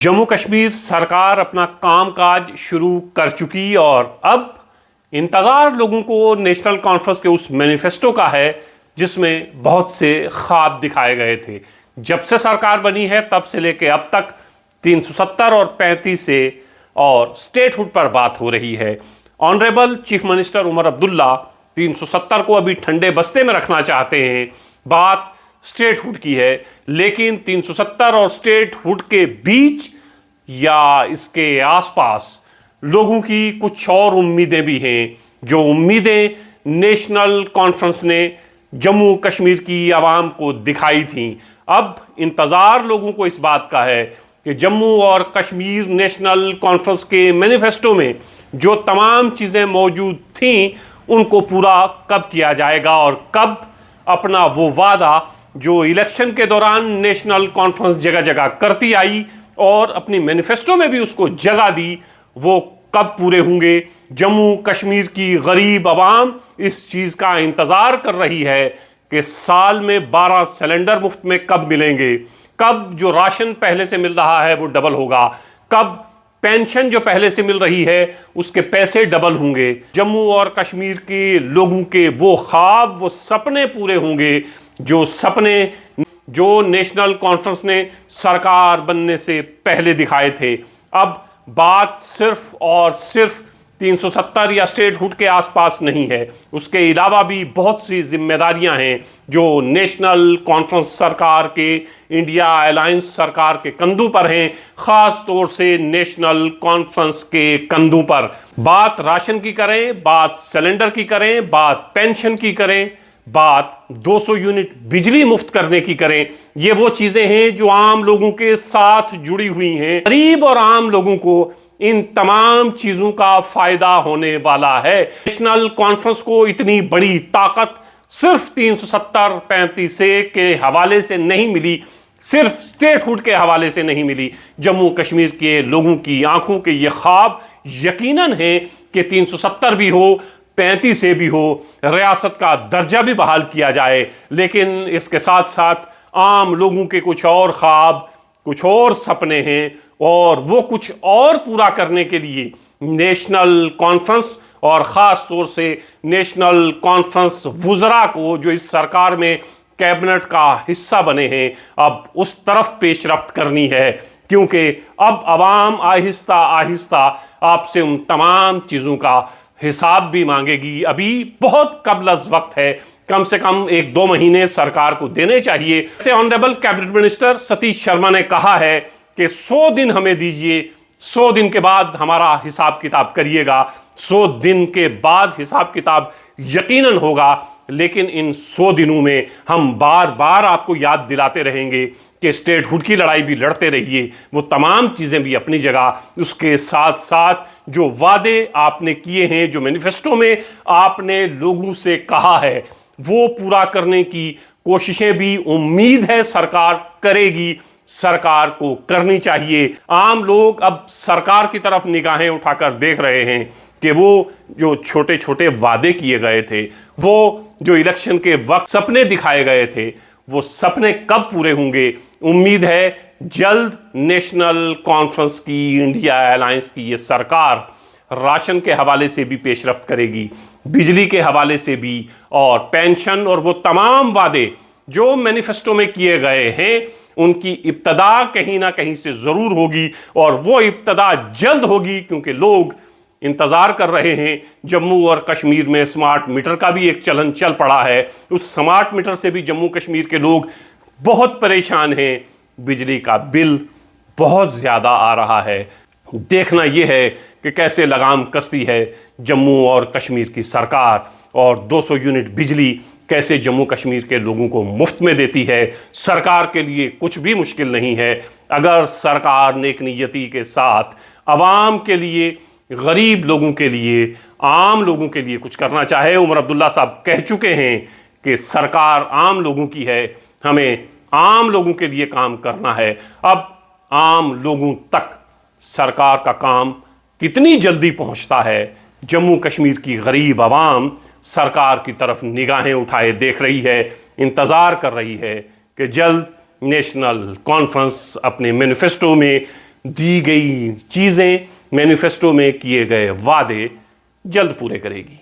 जम्मू कश्मीर सरकार अपना कामकाज शुरू कर चुकी और अब इंतज़ार लोगों को नेशनल कॉन्फ्रेंस के उस मैनिफेस्टो का है जिसमें बहुत से ख्वाब दिखाए गए थे। जब से सरकार बनी है तब से लेके अब तक 370 और 35 से और स्टेटहुड पर बात हो रही है। Honourable chief minister Omar Abdullah 370 को अभी ठंडे बस्ते में रखना चाहते हैं। बात स्टेटहुड की है, लेकिन 370 और स्टेटहुड के बीच या इसके आसपास लोगों की कुछ और उम्मीदें भी हैं। जो उम्मीदें नेशनल कॉन्फ्रेंस ने जम्मू कश्मीर की आवाम को दिखाई थीं, अब इंतज़ार लोगों को इस बात का है कि जम्मू और कश्मीर नेशनल कॉन्फ्रेंस के मैनिफेस्टो में जो तमाम चीज़ें मौजूद थीं उनको पूरा कब किया जाएगा और कब अपना वो वादा जो इलेक्शन के दौरान नेशनल कॉन्फ्रेंस जगह जगह करती आई और अपनी मैनिफेस्टो में भी उसको जगह दी, वो कब पूरे होंगे। जम्मू कश्मीर की गरीब आवाम इस चीज़ का इंतज़ार कर रही है कि साल में 12 सिलेंडर मुफ्त में कब मिलेंगे, कब जो राशन पहले से मिल रहा है वो डबल होगा, कब पेंशन जो पहले से मिल रही है उसके पैसे डबल होंगे। जम्मू और कश्मीर के लोगों के वो ख्वाब, वो सपने पूरे होंगे जो सपने जो नेशनल कॉन्फ्रेंस ने सरकार बनने से पहले दिखाए थे। अब बात सिर्फ और सिर्फ 370 या स्टेटहुड के आसपास नहीं है, उसके अलावा भी बहुत सी जिम्मेदारियां हैं जो नेशनल कॉन्फ्रेंस सरकार के, इंडिया अलायंस सरकार के कंधों पर हैं, ख़ास तौर से नेशनल कॉन्फ्रेंस के कंधों पर। बात राशन की करें, बात सिलेंडर की करें, बात पेंशन की करें, बात 200 यूनिट बिजली मुफ्त करने की करें, ये वो चीज़ें हैं जो आम लोगों के साथ जुड़ी हुई हैं। गरीब और आम लोगों को इन तमाम चीज़ों का फ़ायदा होने वाला है। नेशनल कॉन्फ्रेंस को इतनी बड़ी ताकत सिर्फ 370-35 से के हवाले से नहीं मिली, सिर्फ स्टेटहुड के हवाले से नहीं मिली। जम्मू कश्मीर के लोगों की आंखों के ये ख्वाब यकीनन है कि 370 भी हो, 35 से भी हो, रियासत का दर्जा भी बहाल किया जाए, लेकिन इसके साथ साथ आम लोगों के कुछ और ख्वाब, कुछ और सपने हैं और वो कुछ और पूरा करने के लिए नेशनल कॉन्फ्रेंस और ख़ास तौर से नेशनल कॉन्फ्रेंस वुज़रा को जो इस सरकार में कैबिनेट का हिस्सा बने हैं, अब उस तरफ पेशरफ्त करनी है, क्योंकि अब आवाम आहिस्ता आहिस्ता आपसे उन तमाम चीज़ों का हिसाब भी मांगेगी। अभी बहुत कबलज़ वक्त है, कम से कम 1-2 महीने सरकार को देने चाहिए। जैसे honourable cabinet minister Satish Sharma ने कहा है कि 100 दिन हमें दीजिए, 100 दिन के बाद हमारा हिसाब किताब करिएगा। 100 दिन के बाद हिसाब किताब यकीनन होगा, लेकिन इन 100 दिनों में हम बार बार आपको याद दिलाते रहेंगे कि स्टेटहुड की लड़ाई भी लड़ते रहिए, वो तमाम चीज़ें भी अपनी जगह, उसके साथ साथ जो वादे आपने किए हैं, जो मैनिफेस्टो में आपने लोगों से कहा है, वो पूरा करने की कोशिशें भी उम्मीद है सरकार करेगी, सरकार को करनी चाहिए। आम लोग अब सरकार की तरफ निगाहें उठाकर देख रहे हैं कि वो जो छोटे छोटे वादे किए गए थे, वो जो इलेक्शन के वक्त सपने दिखाए गए थे, वो सपने कब पूरे होंगे। उम्मीद है जल्द नेशनल कॉन्फ्रेंस की, इंडिया अलायंस की ये सरकार राशन के हवाले से भी पेशरफ्त करेगी, बिजली के हवाले से भी, और पेंशन और वो तमाम वादे जो मैनिफेस्टो में किए गए हैं उनकी इब्तदा कहीं ना कहीं से ज़रूर होगी, और वो इब्तदा जल्द होगी क्योंकि लोग इंतज़ार कर रहे हैं। जम्मू और कश्मीर में स्मार्ट मीटर का भी एक चलन चल पड़ा है, उस स्मार्ट मीटर से भी जम्मू कश्मीर के लोग बहुत परेशान हैं। बिजली का बिल बहुत ज़्यादा आ रहा है। देखना यह है कि कैसे लगाम कसती है जम्मू और कश्मीर की सरकार, और 200 यूनिट बिजली कैसे जम्मू कश्मीर के लोगों को मुफ्त में देती है। सरकार के लिए कुछ भी मुश्किल नहीं है अगर सरकार नेक नीयती के साथ आवाम के लिए, गरीब लोगों के लिए, आम लोगों के लिए कुछ करना चाहे। उमर अब्दुल्ला साहब कह चुके हैं कि सरकार आम लोगों की है, हमें आम लोगों के लिए काम करना है। अब आम लोगों तक सरकार का काम कितनी जल्दी पहुंचता है, जम्मू कश्मीर की गरीब आवाम सरकार की तरफ निगाहें उठाए देख रही है, इंतज़ार कर रही है कि जल्द नेशनल कॉन्फ्रेंस अपने मैनिफेस्टो में دی گئی چیزیں، مینیفیسٹو میں کیے گئے وعدے جلد پورے کرے گی۔